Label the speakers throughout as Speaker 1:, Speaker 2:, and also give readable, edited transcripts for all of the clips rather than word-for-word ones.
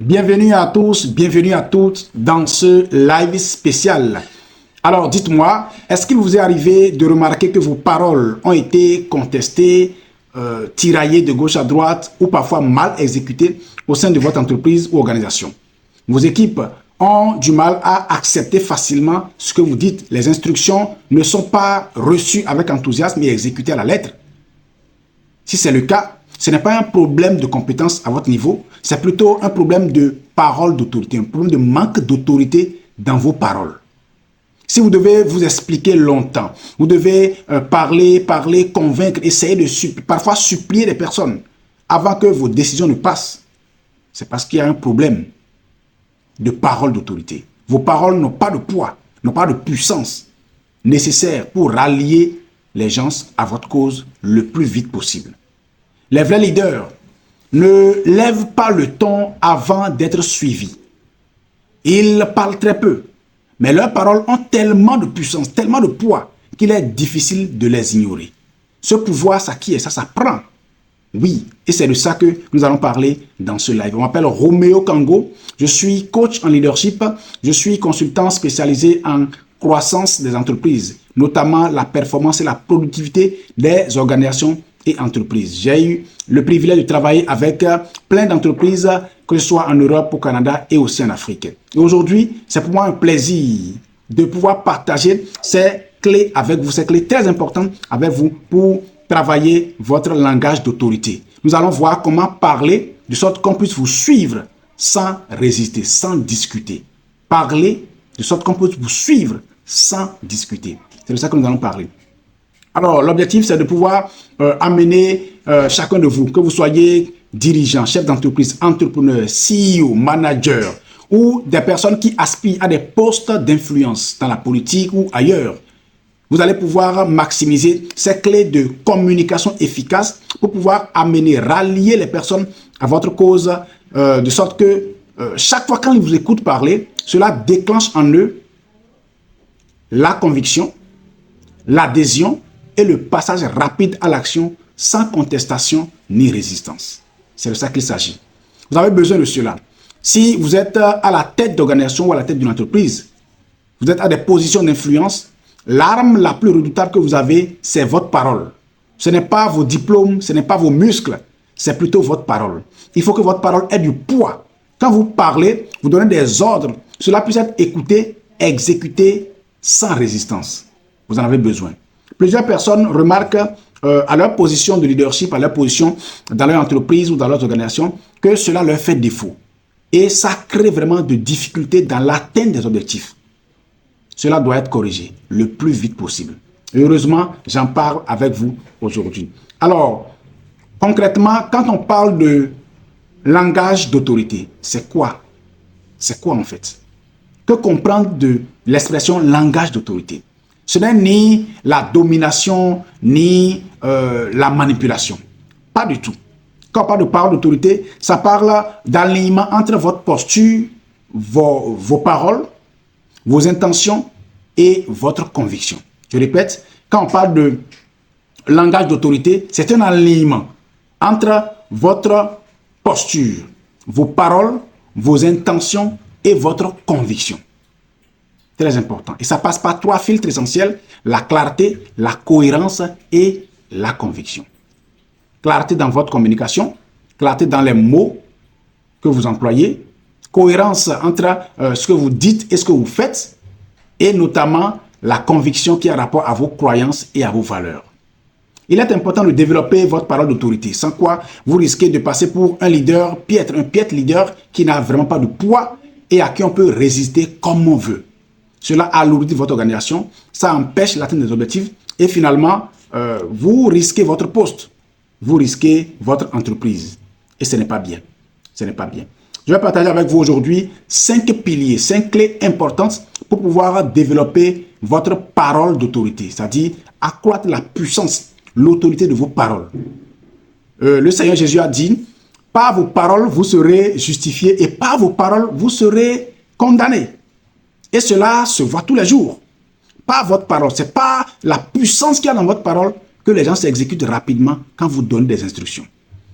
Speaker 1: Bienvenue à tous, bienvenue à toutes dans ce live spécial. Alors dites-moi, est-ce qu'il vous est arrivé de remarquer que vos paroles ont été contestées, tiraillées de gauche à droite ou parfois mal exécutées au sein de votre entreprise ou organisation? Vos équipes ont du mal à accepter facilement ce que vous dites. Les instructions ne sont pas reçues avec enthousiasme et exécutées à la lettre. Si c'est le cas, ce n'est pas un problème de compétence à votre niveau, c'est plutôt un problème de parole d'autorité, un problème de manque d'autorité dans vos paroles. Si vous devez vous expliquer longtemps, vous devez parler, convaincre, essayer de parfois supplier les personnes avant que vos décisions ne passent, c'est parce qu'il y a un problème de parole d'autorité. Vos paroles n'ont pas de poids, n'ont pas de puissance nécessaire pour rallier les gens à votre cause le plus vite possible. Les vrais leaders ne lèvent pas le ton avant d'être suivis. Ils parlent très peu, mais leurs paroles ont tellement de puissance, tellement de poids, qu'il est difficile de les ignorer. Ce pouvoir s'acquiert, ça s'apprend. Oui, et c'est de ça que nous allons parler dans ce live. On m'appelle Roméo Kango, je suis coach en leadership, je suis consultant spécialisé en croissance des entreprises, notamment la performance et la productivité des organisations et entreprises. J'ai eu le privilège de travailler avec plein d'entreprises, que ce soit en Europe, au Canada et aussi en Afrique. Et aujourd'hui, c'est pour moi un plaisir de pouvoir partager ces clés avec vous, ces clés très importantes avec vous pour travailler votre langage d'autorité. Nous allons voir comment parler de sorte qu'on puisse vous suivre sans résister, sans discuter. Parler de sorte qu'on puisse vous suivre sans discuter. C'est de ça que nous allons parler. Alors, l'objectif, c'est de pouvoir amener chacun de vous, que vous soyez dirigeant, chef d'entreprise, entrepreneur, CEO, manager, ou des personnes qui aspirent à des postes d'influence dans la politique ou ailleurs. Vous allez pouvoir maximiser ces clés de communication efficace pour pouvoir amener, rallier les personnes à votre cause, de sorte que chaque fois quand ils vous écoutent parler, cela déclenche en eux la conviction, l'adhésion et le passage rapide à l'action sans contestation ni résistance. C'est de ça qu'il s'agit. Vous avez besoin de cela. Si vous êtes à la tête d'organisation ou à la tête d'une entreprise, vous êtes à des positions d'influence, l'arme la plus redoutable que vous avez, c'est votre parole. Ce n'est pas vos diplômes, ce n'est pas vos muscles, c'est plutôt votre parole. Il faut que votre parole ait du poids. Quand vous parlez, vous donnez des ordres, cela puisse être écouté, exécuté sans résistance. Vous en avez besoin. Plusieurs personnes remarquent à leur position de leadership, à leur position dans leur entreprise ou dans leur organisation, que cela leur fait défaut. Et ça crée vraiment de difficultés dans l'atteinte des objectifs. Cela doit être corrigé le plus vite possible. Et heureusement, j'en parle avec vous aujourd'hui. Alors, concrètement, quand on parle de langage d'autorité, c'est quoi? C'est quoi en fait? Que comprendre de l'expression langage d'autorité? Ce n'est ni la domination, ni la manipulation. Pas du tout. Quand on parle de parole d'autorité, ça parle d'alignement entre votre posture, vos paroles, vos intentions et votre conviction. Je répète, quand on parle de langage d'autorité, c'est un alignement entre votre posture, vos paroles, vos intentions et votre conviction. Très important. Et ça passe par trois filtres essentiels, la clarté, la cohérence et la conviction. Clarté dans votre communication, clarté dans les mots que vous employez, cohérence entre ce que vous dites et ce que vous faites, et notamment la conviction qui a rapport à vos croyances et à vos valeurs. Il est important de développer votre parole d'autorité, sans quoi vous risquez de passer pour un leader piètre, un piètre leader qui n'a vraiment pas de poids et à qui on peut résister comme on veut. Cela alourdit votre organisation, ça empêche l'atteinte des objectifs et finalement, vous risquez votre poste, vous risquez votre entreprise. Et ce n'est pas bien. Ce n'est pas bien. Je vais partager avec vous aujourd'hui 5 piliers, 5 clés importantes pour pouvoir développer votre parole d'autorité, c'est-à-dire accroître la puissance, l'autorité de vos paroles. Le Seigneur Jésus a dit, par vos paroles, vous serez justifiés et par vos paroles, vous serez condamnés. Et cela se voit tous les jours. Par votre parole, ce n'est pas la puissance qu'il y a dans votre parole que les gens s'exécutent rapidement quand vous donnez des instructions.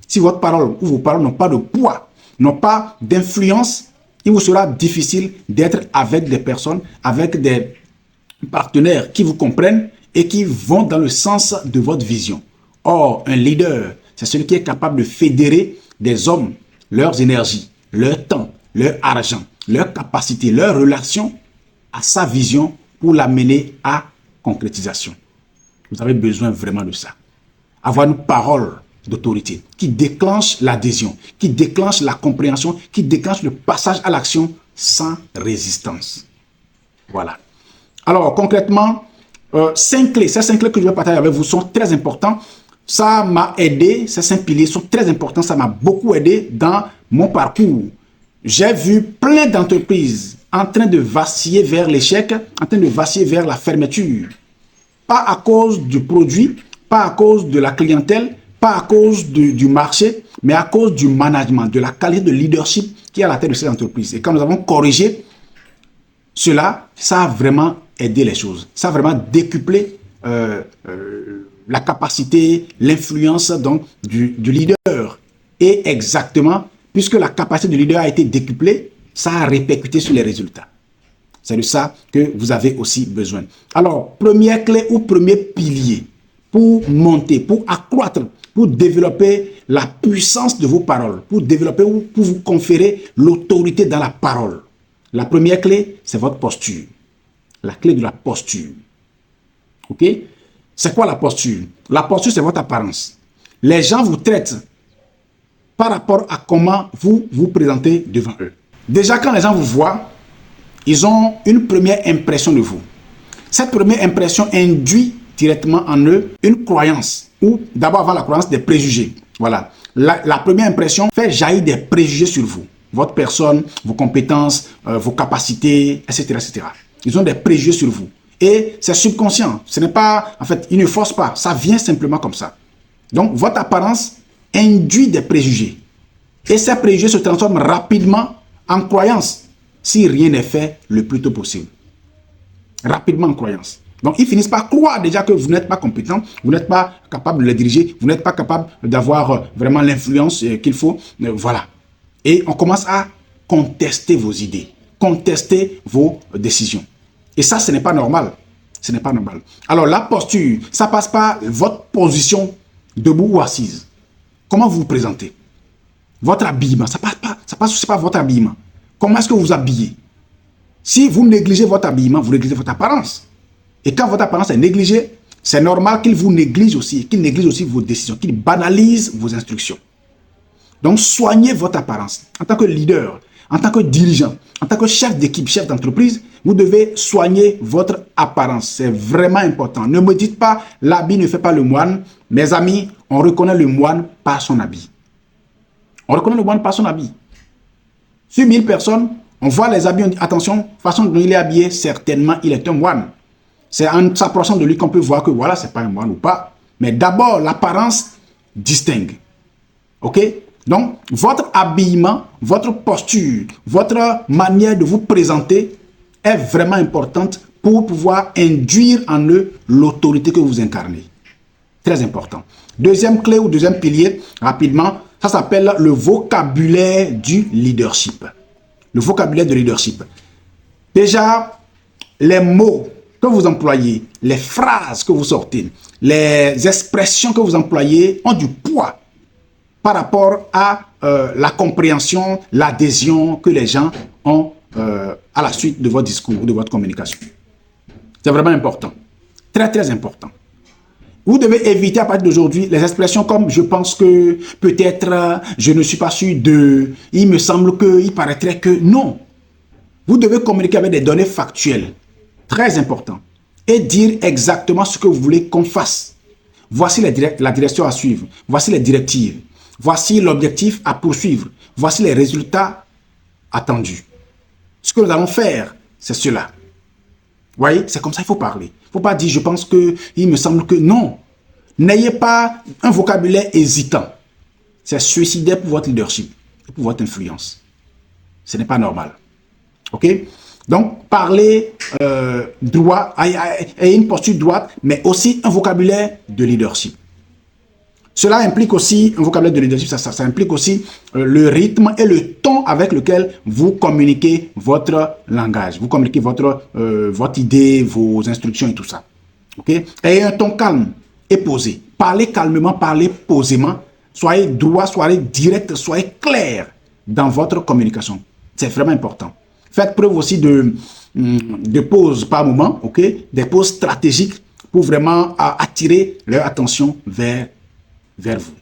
Speaker 1: Si votre parole ou vos paroles n'ont pas de poids, n'ont pas d'influence, il vous sera difficile d'être avec des personnes, avec des partenaires qui vous comprennent et qui vont dans le sens de votre vision. Or, un leader, c'est celui qui est capable de fédérer des hommes, leurs énergies, leur temps, leur argent, leur capacité, leurs relations à sa vision pour l'amener à concrétisation. Vous avez besoin vraiment de ça. Avoir une parole d'autorité qui déclenche l'adhésion, qui déclenche la compréhension, qui déclenche le passage à l'action sans résistance. Voilà. Alors, concrètement, 5 clés. Ces 5 clés que je vais partager avec vous sont très importantes. Ça m'a aidé, ces 5 piliers sont très importants. Ça m'a beaucoup aidé dans mon parcours. J'ai vu plein d'entreprises en train de vaciller vers l'échec, en train de vaciller vers la fermeture. Pas à cause du produit, pas à cause de la clientèle, pas à cause du marché, mais à cause du management, de la qualité de leadership qui est à la tête de ces entreprises. Et quand nous avons corrigé cela, ça a vraiment aidé les choses. Ça a vraiment décuplé la capacité, l'influence donc du leader. Et exactement, puisque la capacité du leader a été décuplée, ça a répercuté sur les résultats. C'est de ça que vous avez aussi besoin. Alors, première clé ou premier pilier pour monter, pour accroître, pour développer la puissance de vos paroles, pour développer ou pour vous conférer l'autorité dans la parole. La première clé, c'est votre posture. La clé de la posture. OK? C'est quoi la posture? La posture, c'est votre apparence. Les gens vous traitent par rapport à comment vous vous présentez devant eux. Déjà, quand les gens vous voient, ils ont une première impression de vous. Cette première impression induit directement en eux une croyance, ou d'abord avant la croyance, des préjugés. Voilà. La première impression fait jaillir des préjugés sur vous. Votre personne, vos compétences, vos capacités, etc., etc. Ils ont des préjugés sur vous. Et c'est subconscient. Ce n'est pas, en fait, ils ne forcent pas. Ça vient simplement comme ça. Donc, votre apparence induit des préjugés. Et ces préjugés se transforment rapidement en croyances si rien n'est fait le plus tôt possible. Rapidement en croyance. Donc, ils finissent par croire déjà que vous n'êtes pas compétent, vous n'êtes pas capable de les diriger, vous n'êtes pas capable d'avoir vraiment l'influence qu'il faut. Voilà. Et on commence à contester vos idées, contester vos décisions. Et ça, ce n'est pas normal. Ce n'est pas normal. Alors, la posture, ça passe par votre position debout ou assise. Comment vous vous présentez? Votre habillement, ça passe par votre habillement. Comment est-ce que vous vous habillez? Si vous négligez votre habillement, vous négligez votre apparence. Et quand votre apparence est négligée, c'est normal qu'il vous néglige aussi, qu'il néglige aussi vos décisions, qu'il banalise vos instructions. Donc, soignez votre apparence. En tant que leader, en tant que dirigeant, en tant que chef d'équipe, chef d'entreprise, vous devez soigner votre apparence. C'est vraiment important. Ne me dites pas, l'habit ne fait pas le moine. Mes amis, on reconnaît le moine par son habit. On reconnaît le moine par son habit. Sur 1000 personnes, on voit les habits, on dit attention, façon dont il est habillé, certainement il est un moine. C'est en s'approchant de lui qu'on peut voir que voilà, c'est pas un moine ou pas. Mais d'abord, l'apparence distingue. OK? Donc, votre habillement, votre posture, votre manière de vous présenter est vraiment importante pour pouvoir induire en eux l'autorité que vous incarnez. Très important. Deuxième clé ou deuxième pilier, rapidement, ça s'appelle le vocabulaire du leadership. Le vocabulaire de leadership. Déjà, les mots que vous employez, les phrases que vous sortez, les expressions que vous employez ont du poids par rapport à la compréhension, l'adhésion que les gens ont à la suite de votre discours ou de votre communication. C'est vraiment important. Très, très important. Vous devez éviter à partir d'aujourd'hui les expressions comme « je pense que »,« peut-être »,« je ne suis pas sûr de »,« il me semble que »,« il paraîtrait que ». Non. Vous devez communiquer avec des données factuelles. Très important. Et dire exactement ce que vous voulez qu'on fasse. Voici la direction à suivre. Voici les directives. Voici l'objectif à poursuivre. Voici les résultats attendus. Ce que nous allons faire, c'est cela. Vous voyez, c'est comme ça qu'il faut parler. Il ne faut pas dire « je pense que »,« il me semble que ». Non. N'ayez pas un vocabulaire hésitant. C'est suicidaire pour votre leadership et pour votre influence. Ce n'est pas normal. OK? Donc, parlez droit, ayez une posture droite, mais aussi un vocabulaire de leadership. Cela implique aussi, un vocabulaire de leadership, ça implique aussi le rythme et le ton avec lequel vous communiquez votre langage. Vous communiquez votre idée, vos instructions et tout ça. Okay? Ayez un ton calme et posé. Parlez calmement, parlez posément. Soyez droit, soyez direct, soyez clair dans votre communication. C'est vraiment important. Faites preuve aussi de pauses par moment, ok? Des pauses stratégiques pour vraiment attirer leur attention vers vous.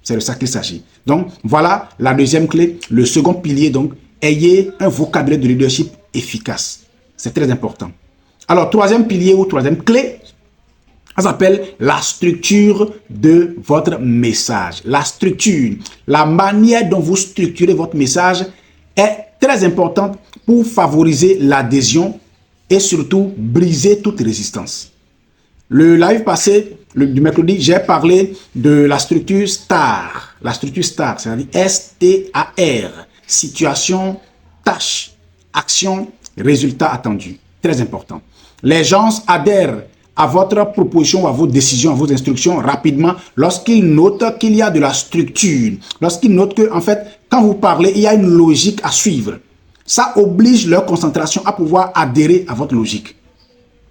Speaker 1: C'est de ça qu'il s'agit. Donc, voilà la deuxième clé. Le second pilier, donc, ayez un vocabulaire de leadership efficace. C'est très important. Alors, troisième pilier ou troisième clé, ça s'appelle la structure de votre message. La structure, la manière dont vous structurez votre message est très importante pour favoriser l'adhésion et surtout briser toute résistance. Le live passé, du mercredi, j'ai parlé de la structure STAR. La structure STAR, c'est-à-dire S-T-A-R. Situation, tâche, action, résultat attendu. Très important. Les gens adhèrent à votre proposition, à vos décisions, à vos instructions rapidement lorsqu'ils notent qu'il y a de la structure. Lorsqu'ils notent que, en fait, quand vous parlez, il y a une logique à suivre. Ça oblige leur concentration à pouvoir adhérer à votre logique.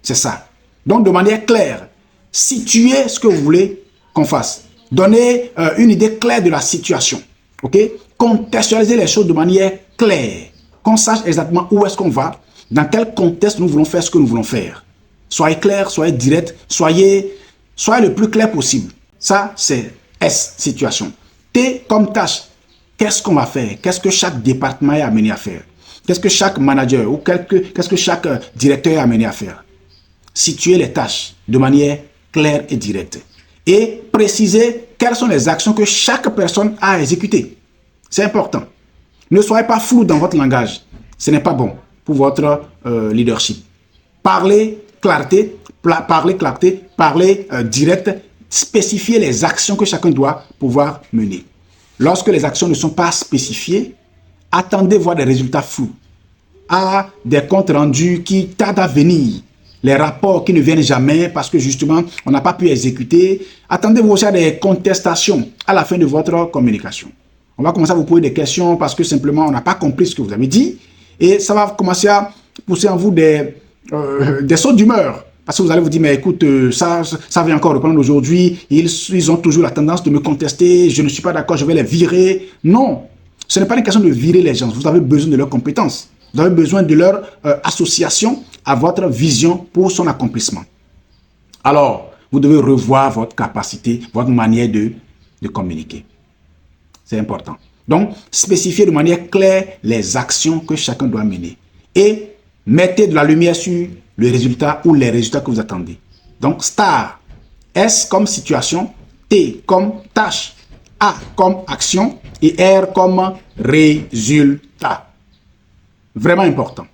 Speaker 1: C'est ça. Donc, de manière claire, situez ce que vous voulez qu'on fasse. Donnez une idée claire de la situation. OK? Contextualisez les choses de manière claire. Qu'on sache exactement où est-ce qu'on va, dans quel contexte nous voulons faire ce que nous voulons faire. Soyez clair, soyez direct, soyez le plus clair possible. Ça, c'est S, situation. T comme tâche. Qu'est-ce qu'on va faire? Qu'est-ce que chaque département est amené à faire? Qu'est-ce que chaque manager ou qu'est-ce que chaque directeur est amené à faire? Situez les tâches de manière claire et directe. Et précisez quelles sont les actions que chaque personne a à exécuter. C'est important. Ne soyez pas flou dans votre langage. Ce n'est pas bon pour votre leadership. Parlez clarté, parlez direct, spécifiez les actions que chacun doit pouvoir mener. Lorsque les actions ne sont pas spécifiées, attendez voir des résultats flous, à des comptes rendus qui tardent à venir, les rapports qui ne viennent jamais parce que justement, on n'a pas pu exécuter. Attendez-vous aussi à des contestations à la fin de votre communication. On va commencer à vous poser des questions parce que simplement, on n'a pas compris ce que vous avez dit et ça va commencer à pousser en vous des sauts d'humeur. Parce que vous allez vous dire, mais écoute, ça vient encore reprendre aujourd'hui. Ils ont toujours la tendance de me contester. Je ne suis pas d'accord, je vais les virer. Non, ce n'est pas une question de virer les gens. Vous avez besoin de leurs compétences. Vous avez besoin de leur association à votre vision pour son accomplissement. Alors, vous devez revoir votre capacité, votre manière de communiquer. C'est important. Donc, spécifiez de manière claire les actions que chacun doit mener. Et mettez de la lumière sur le résultat ou les résultats que vous attendez. Donc, STAR, S comme situation, T comme tâche, A comme action et R comme résultat. Vraiment important,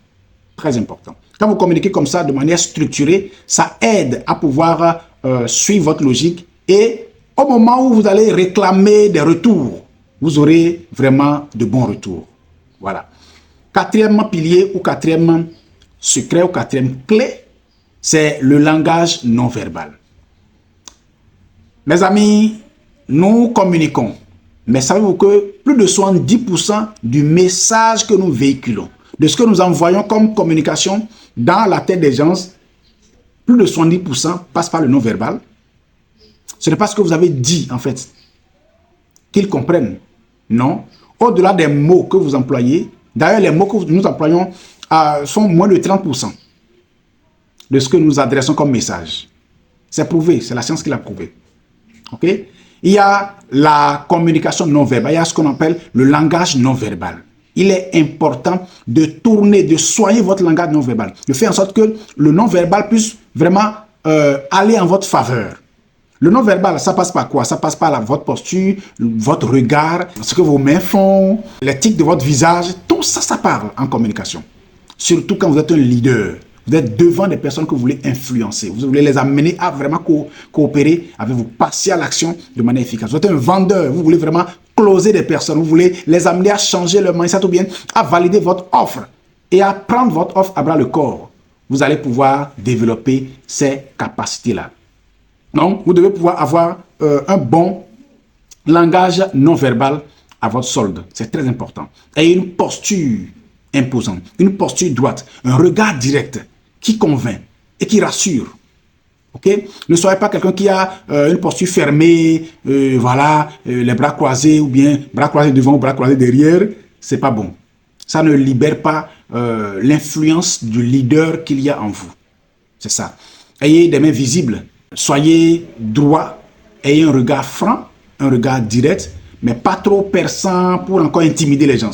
Speaker 1: très important. Quand vous communiquez comme ça de manière structurée, ça aide à pouvoir suivre votre logique et au moment où vous allez réclamer des retours, vous aurez vraiment de bons retours. Voilà. Quatrième pilier ou quatrième secret ou quatrième clé, c'est le langage non verbal. Mes amis, nous communiquons, mais savez-vous que plus de 70% du message que nous véhiculons, de ce que nous envoyons comme communication dans la tête des gens, plus de 70% passe par le non verbal. Ce n'est pas ce que vous avez dit en fait, qu'ils comprennent. Non. Au-delà des mots que vous employez, d'ailleurs les mots que nous employons sont moins de 30% de ce que nous adressons comme message. C'est prouvé, c'est la science qui l'a prouvé. Ok? Il y a la communication non verbale, il y a ce qu'on appelle le langage non verbal. Il est important de tourner, de soigner votre langage non verbal, de faire en sorte que le non verbal puisse vraiment aller en votre faveur. Le non verbal, ça passe par quoi? Ça passe par votre posture, votre regard, ce que vos mains font, les tics de votre visage. Tout ça, ça parle en communication. Surtout quand vous êtes un leader. Vous êtes devant des personnes que vous voulez influencer. Vous voulez les amener à vraiment coopérer avec vous, passer à l'action de manière efficace. Vous êtes un vendeur. Vous voulez vraiment closer des personnes. Vous voulez les amener à changer leur mindset ou bien à valider votre offre et à prendre votre offre à bras le corps. Vous allez pouvoir développer ces capacités-là. Donc, vous devez pouvoir avoir un bon langage non verbal à votre solde. C'est très important. Ayez une posture imposante, une posture droite, un regard direct qui convainc et qui rassure. Okay? Ne soyez pas quelqu'un qui a une posture fermée, voilà, les bras croisés ou bien bras croisés devant ou bras croisés derrière. C'est pas bon. Ça ne libère pas l'influence du leader qu'il y a en vous. C'est ça. Ayez des mains visibles. Soyez droit. Ayez un regard franc, un regard direct, mais pas trop perçant pour encore intimider les gens.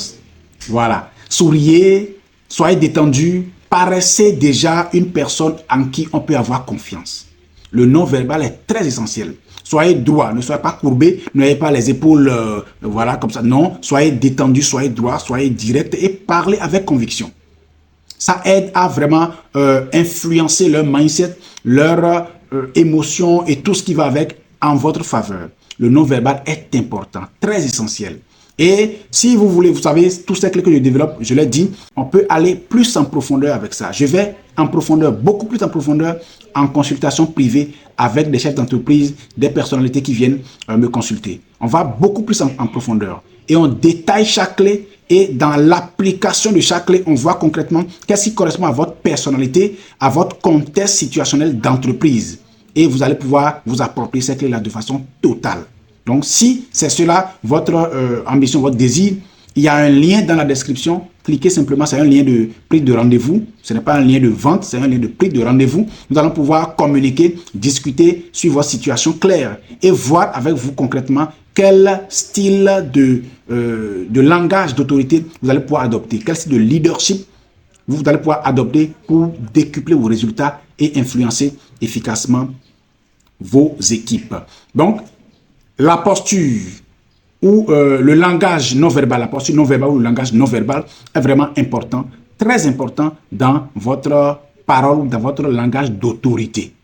Speaker 1: Voilà. Souriez, soyez détendu. Paraissez déjà une personne en qui on peut avoir confiance. Le non-verbal est très essentiel. Soyez droit, ne soyez pas courbé, n'ayez pas les épaules, voilà, comme ça. Non, soyez détendu, soyez droit, soyez direct et parlez avec conviction. Ça aide à vraiment influencer leur mindset, leur émotion et tout ce qui va avec en votre faveur. Le non-verbal est important, très essentiel. Et si vous voulez, vous savez, tous ces clés que je développe, je l'ai dit, on peut aller plus en profondeur avec ça. Je vais en profondeur, beaucoup plus en profondeur, en consultation privée avec des chefs d'entreprise, des personnalités qui viennent me consulter. On va beaucoup plus en profondeur et on détaille chaque clé et dans l'application de chaque clé, on voit concrètement qu'est-ce qui correspond à votre personnalité, à votre contexte situationnel d'entreprise. Et vous allez pouvoir vous approprier ces clés-là de façon totale. Donc, si c'est cela, votre ambition, votre désir, il y a un lien dans la description. Cliquez simplement, c'est un lien de prise de rendez-vous. Ce n'est pas un lien de vente, c'est un lien de prise de rendez-vous. Nous allons pouvoir communiquer, discuter sur votre situation claire et voir avec vous concrètement quel style de langage d'autorité vous allez pouvoir adopter, quel style de leadership vous allez pouvoir adopter pour décupler vos résultats et influencer efficacement vos équipes. Donc, la posture ou le langage non verbal, la posture non verbale ou le langage non verbal est vraiment important, très important dans votre parole ou dans votre langage d'autorité.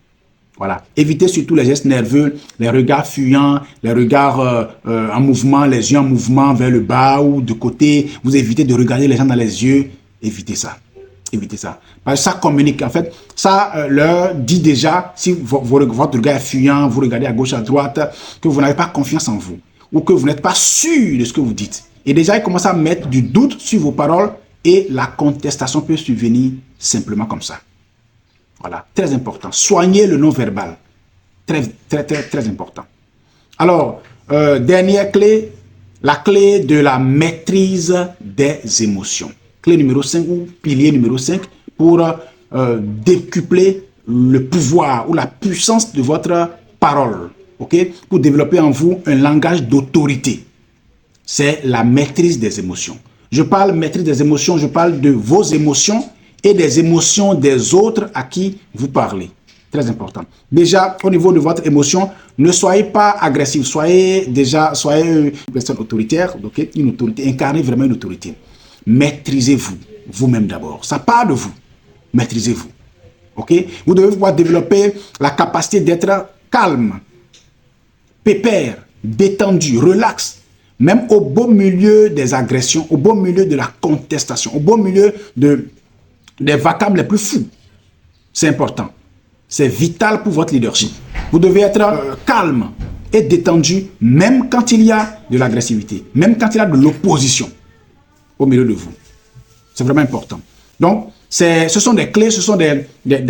Speaker 1: Voilà. Évitez surtout les gestes nerveux, les regards fuyants, les regards en mouvement, les yeux en mouvement vers le bas ou de côté. Vous évitez de regarder les gens dans les yeux. Évitez ça. Évitez ça. Parce que ça communique. En fait, ça leur dit déjà, si votre regard est fuyant, vous regardez à gauche, à droite, que vous n'avez pas confiance en vous ou que vous n'êtes pas sûr de ce que vous dites. Et déjà, ils commencent à mettre du doute sur vos paroles et la contestation peut survenir simplement comme ça. Voilà, très important. Soignez le non-verbal. Très, très, très, très important. Alors, dernière clé, la clé de la maîtrise des émotions. Clé numéro 5 ou pilier numéro 5 pour décupler le pouvoir ou la puissance de votre parole. Okay? Pour développer en vous un langage d'autorité. C'est la maîtrise des émotions. Je parle maîtrise des émotions, je parle de vos émotions et des émotions des autres à qui vous parlez. Très important. Déjà, au niveau de votre émotion, ne soyez pas agressif. Soyez une personne autoritaire, okay? Une autorité, incarnez vraiment une autorité. Maîtrisez-vous, vous-même d'abord. Ça part de vous. Maîtrisez-vous. Okay? Vous devez pouvoir développer la capacité d'être calme, pépère, détendu, relax, même au beau milieu des agressions, au beau milieu de la contestation, au beau milieu des vacarmes les plus fous. C'est important. C'est vital pour votre leadership. Vous devez être calme et détendu, même quand il y a de l'agressivité, même quand il y a de l'opposition au milieu de vous. C'est vraiment important. Donc, ce sont des clés, ce sont des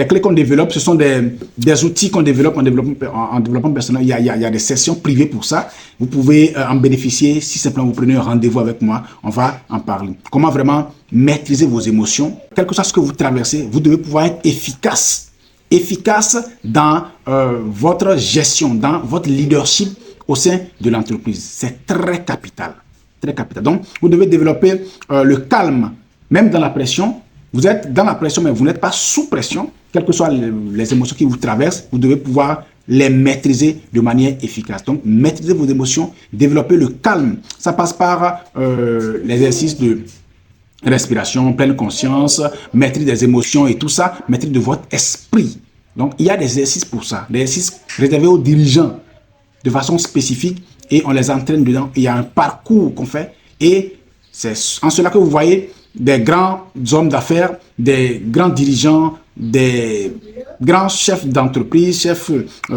Speaker 1: clés qu'on développe, ce sont des outils qu'on développe en développement personnel. Il y a des sessions privées pour ça. Vous pouvez en bénéficier si simplement vous prenez un rendez-vous avec moi. On va en parler. Comment vraiment maîtriser vos émotions. Quel que soit ce que vous traversez, vous devez pouvoir être efficace. Efficace dans votre gestion, dans votre leadership au sein de l'entreprise. C'est très capital. Très capital. Donc, vous devez développer le calme, même dans la pression. Vous êtes dans la pression, mais vous n'êtes pas sous pression. Quelles que soient les émotions qui vous traversent, vous devez pouvoir les maîtriser de manière efficace. Donc, maîtriser vos émotions, développer le calme. Ça passe par l'exercice de respiration, pleine conscience, maîtrise des émotions et tout ça, maîtrise de votre esprit. Donc, il y a des exercices pour ça, des exercices réservés aux dirigeants de façon spécifique et on les entraîne dedans. Il y a un parcours qu'on fait et c'est en cela que vous voyez des grands hommes d'affaires, des grands dirigeants, des grands chefs d'entreprise, chefs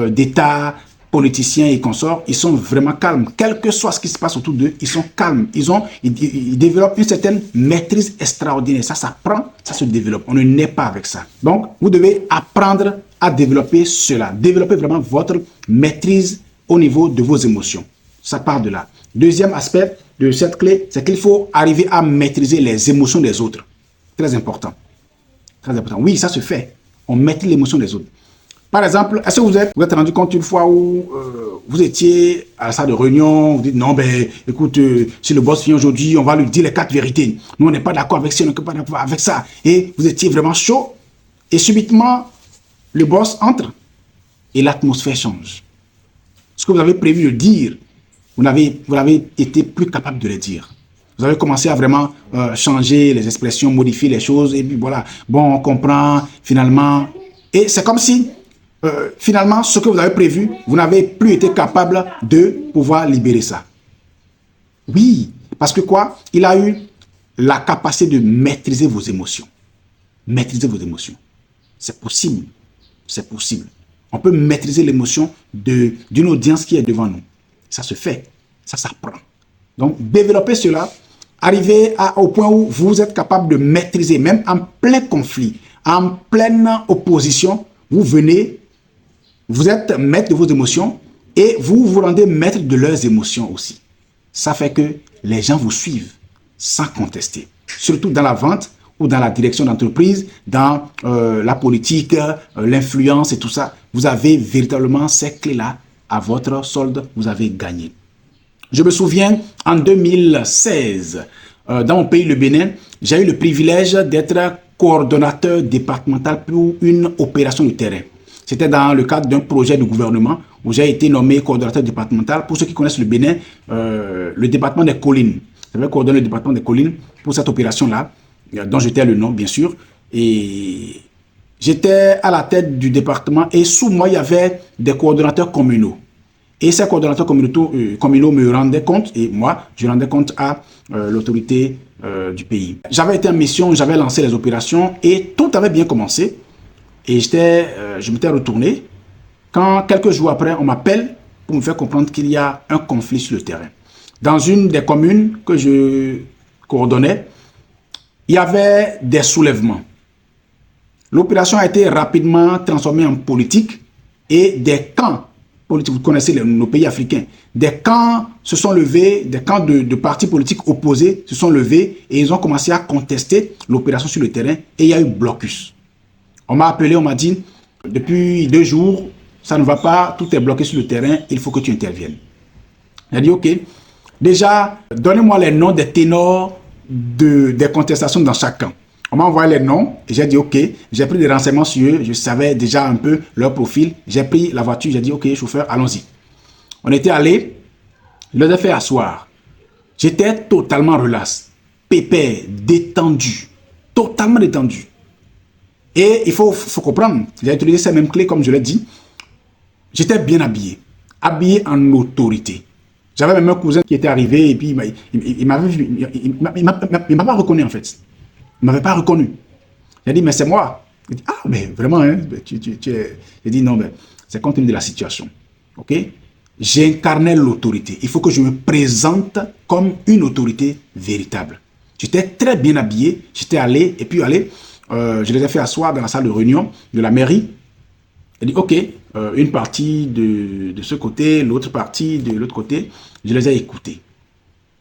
Speaker 1: d'État, politiciens et consorts, ils sont vraiment calmes. Quel que soit ce qui se passe autour d'eux, ils sont calmes. Ils développent une certaine maîtrise extraordinaire. Ça s'apprend, ça se développe. On ne naît pas avec ça. Donc, vous devez apprendre à développer cela. Développer vraiment votre maîtrise au niveau de vos émotions. Ça part de là. Deuxième aspect de cette clé, c'est qu'il faut arriver à maîtriser les émotions des autres. Très important. Très important. Oui, ça se fait. On maîtrise l'émotion des autres. Par exemple, est-ce que vous êtes rendu compte une fois où vous étiez à la salle de réunion, vous dites non, ben écoute, si le boss vient aujourd'hui, on va lui dire les 4 vérités. Nous, on n'est pas d'accord avec ça, on n'est pas d'accord avec ça. Et vous étiez vraiment chaud. Et subitement, le boss entre et l'atmosphère change. Ce que vous avez prévu de dire, vous n'avez été plus capable de le dire. Vous avez commencé à vraiment changer les expressions, modifier les choses. Et puis voilà, bon, on comprend finalement. Et c'est comme si finalement, ce que vous avez prévu, vous n'avez plus été capable de pouvoir libérer ça. Oui, parce que quoi? Il a eu la capacité de maîtriser vos émotions. Maîtriser vos émotions. C'est possible. C'est possible. On peut maîtriser l'émotion d'une audience qui est devant nous. Ça se fait. Ça s'apprend. Donc, développer cela, arriver au point où vous êtes capable de maîtriser, même en plein conflit, en pleine opposition, vous venez. Vous êtes maître de vos émotions et vous vous rendez maître de leurs émotions aussi. Ça fait que les gens vous suivent sans contester. Surtout dans la vente ou dans la direction d'entreprise, dans la politique, l'influence et tout ça. Vous avez véritablement ces clés-là à votre solde. Vous avez gagné. Je me souviens, en 2016, dans mon pays, le Bénin, j'ai eu le privilège d'être coordonnateur départemental pour une opération de terrain. C'était dans le cadre d'un projet de gouvernement où j'ai été nommé coordonnateur départemental. Pour ceux qui connaissent le Bénin, le département des collines. J'avais coordonné le département des collines pour cette opération-là, dont j'étais le nom, bien sûr. Et j'étais à la tête du département et sous moi, il y avait des coordonnateurs communaux. Et ces coordonnateurs communaux me rendaient compte, et moi, je rendais compte à l'autorité du pays. J'avais été en mission, j'avais lancé les opérations et tout avait bien commencé. Et je m'étais retourné quand quelques jours après, on m'appelle pour me faire comprendre qu'il y a un conflit sur le terrain. Dans une des communes que je coordonnais, il y avait des soulèvements. L'opération a été rapidement transformée en politique et des camps politiques, vous connaissez nos pays africains, des camps se sont levés, des camps de partis politiques opposés se sont levés et ils ont commencé à contester l'opération sur le terrain et il y a eu blocus. On m'a appelé, on m'a dit, depuis 2 jours, ça ne va pas, tout est bloqué sur le terrain, il faut que tu interviennes. J'ai dit, ok, déjà, donnez-moi les noms des ténors des contestations dans chaque camp. On m'a envoyé les noms et j'ai dit, ok, j'ai pris des renseignements sur eux, je savais déjà un peu leur profil. J'ai pris la voiture, j'ai dit, ok, chauffeur, allons-y. On était allé, je les ai fait asseoir. J'étais totalement relax, pépère, détendu, totalement détendu. Et il faut comprendre, j'ai utilisé ces mêmes clés comme je l'ai dit. J'étais bien habillé, habillé en autorité. J'avais même un cousin qui était arrivé et puis il m'a pas reconnu en fait. Il ne m'avait pas reconnu. J'ai dit, mais c'est moi. Il dit, ah, mais vraiment, hein, j'ai dit, non, mais c'est compte tenu de la situation. Ok? J'incarnais l'autorité. Il faut que je me présente comme une autorité véritable. J'étais très bien habillé. J'étais allé, et puis je les ai fait asseoir dans la salle de réunion de la mairie. J'ai dit, ok, une partie de ce côté, l'autre partie de l'autre côté. Je les ai écoutés.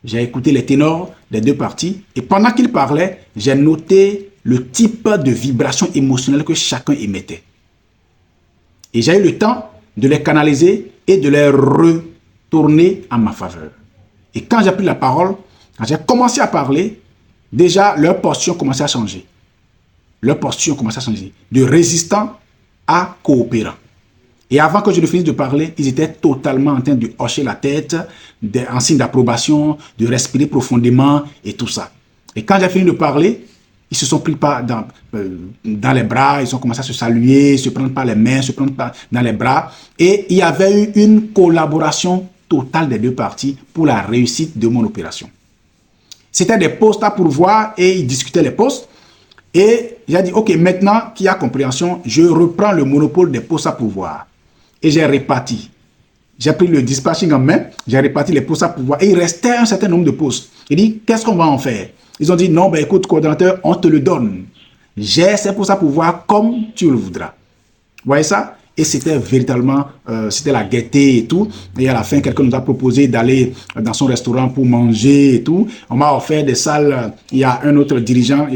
Speaker 1: J'ai écouté les ténors des 2 parties et pendant qu'ils parlaient, j'ai noté le type de vibration émotionnelle que chacun émettait. Et j'ai eu le temps de les canaliser et de les retourner en ma faveur. Et quand j'ai pris la parole, quand j'ai commencé à parler, déjà leur posture commençait à changer. Leur posture commençait à changer. De résistant à coopérant. Et avant que je ne finisse de parler, ils étaient totalement en train de hocher la tête, en signe d'approbation, de respirer profondément et tout ça. Et quand j'ai fini de parler, ils se sont pris dans les bras, ils ont commencé à se saluer, se prendre par les mains, se prendre dans les bras. Et il y avait eu une collaboration totale des 2 parties pour la réussite de mon opération. C'était des postes à pourvoir et ils discutaient les postes. Et j'ai dit, ok, maintenant qu'il y a compréhension, je reprends le monopole des postes à pourvoir. Et j'ai réparti j'ai pris le dispatching en main, j'ai réparti les postes à pouvoir et il restait un certain nombre de postes. Il dit, qu'est-ce qu'on va en faire? Ils ont dit, non, ben écoute, coordonnateur, on te le donne. J'ai ces postes à pouvoir comme tu le voudras. Vous voyez ça? Et c'était véritablement, c'était la gaieté et tout. Et à la fin, quelqu'un nous a proposé d'aller dans son restaurant pour manger et tout. On m'a offert des salles. Il y a un autre dirigeant,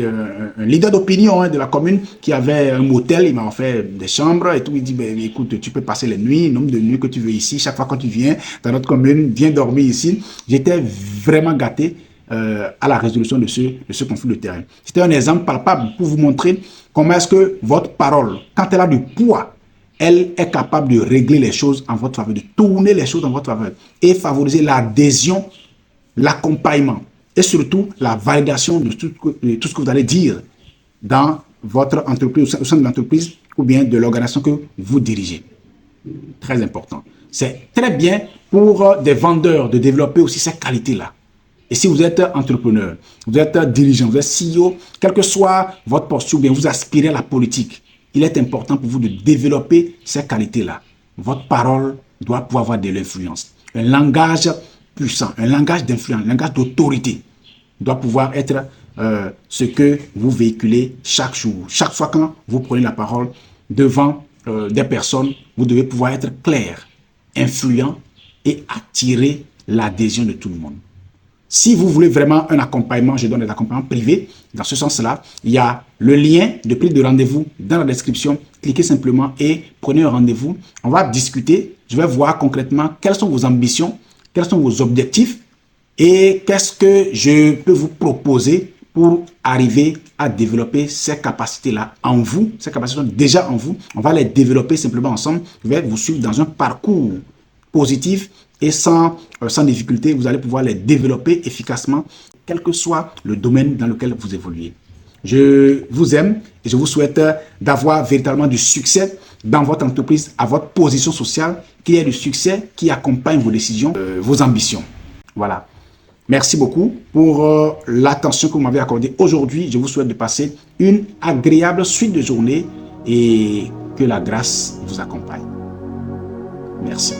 Speaker 1: un leader d'opinion de la commune qui avait un motel. Il m'a offert des chambres et tout. Il dit, ben, écoute, tu peux passer les nuits, le nombre de nuits que tu veux ici. Chaque fois que tu viens dans notre commune, viens dormir ici. J'étais vraiment gâté à la résolution de ce conflit de terrain. C'était un exemple palpable pour vous montrer comment est-ce que votre parole, quand elle a du poids, elle est capable de régler les choses en votre faveur, de tourner les choses en votre faveur et favoriser l'adhésion, l'accompagnement et surtout la validation de tout ce que vous allez dire dans votre entreprise, au sein de l'entreprise ou bien de l'organisation que vous dirigez. Très important. C'est très bien pour des vendeurs de développer aussi ces qualités-là. Et si vous êtes entrepreneur, vous êtes dirigeant, vous êtes CEO, quelle que soit votre posture, bien vous aspirez à la politique, il est important pour vous de développer ces qualités-là. Votre parole doit pouvoir avoir de l'influence. Un langage puissant, un langage d'influence, un langage d'autorité doit pouvoir être ce que vous véhiculez chaque jour. Chaque fois quand vous prenez la parole devant des personnes, vous devez pouvoir être clair, influent et attirer l'adhésion de tout le monde. Si vous voulez vraiment un accompagnement, je donne des accompagnements privés. Dans ce sens-là, il y a le lien de prise de rendez-vous dans la description. Cliquez simplement et prenez un rendez-vous. On va discuter. Je vais voir concrètement quelles sont vos ambitions, quels sont vos objectifs et qu'est-ce que je peux vous proposer pour arriver à développer ces capacités-là en vous. Ces capacités sont déjà en vous. On va les développer simplement ensemble. Je vais vous suivre dans un parcours positif et sans difficulté, vous allez pouvoir les développer efficacement, quel que soit le domaine dans lequel vous évoluez. Je vous aime et je vous souhaite d'avoir véritablement du succès dans votre entreprise, à votre position sociale, qu'il y ait du succès qui accompagne vos décisions, vos ambitions. Voilà. Merci beaucoup pour l'attention que vous m'avez accordée aujourd'hui. Je vous souhaite de passer une agréable suite de journée et que la grâce vous accompagne. Merci.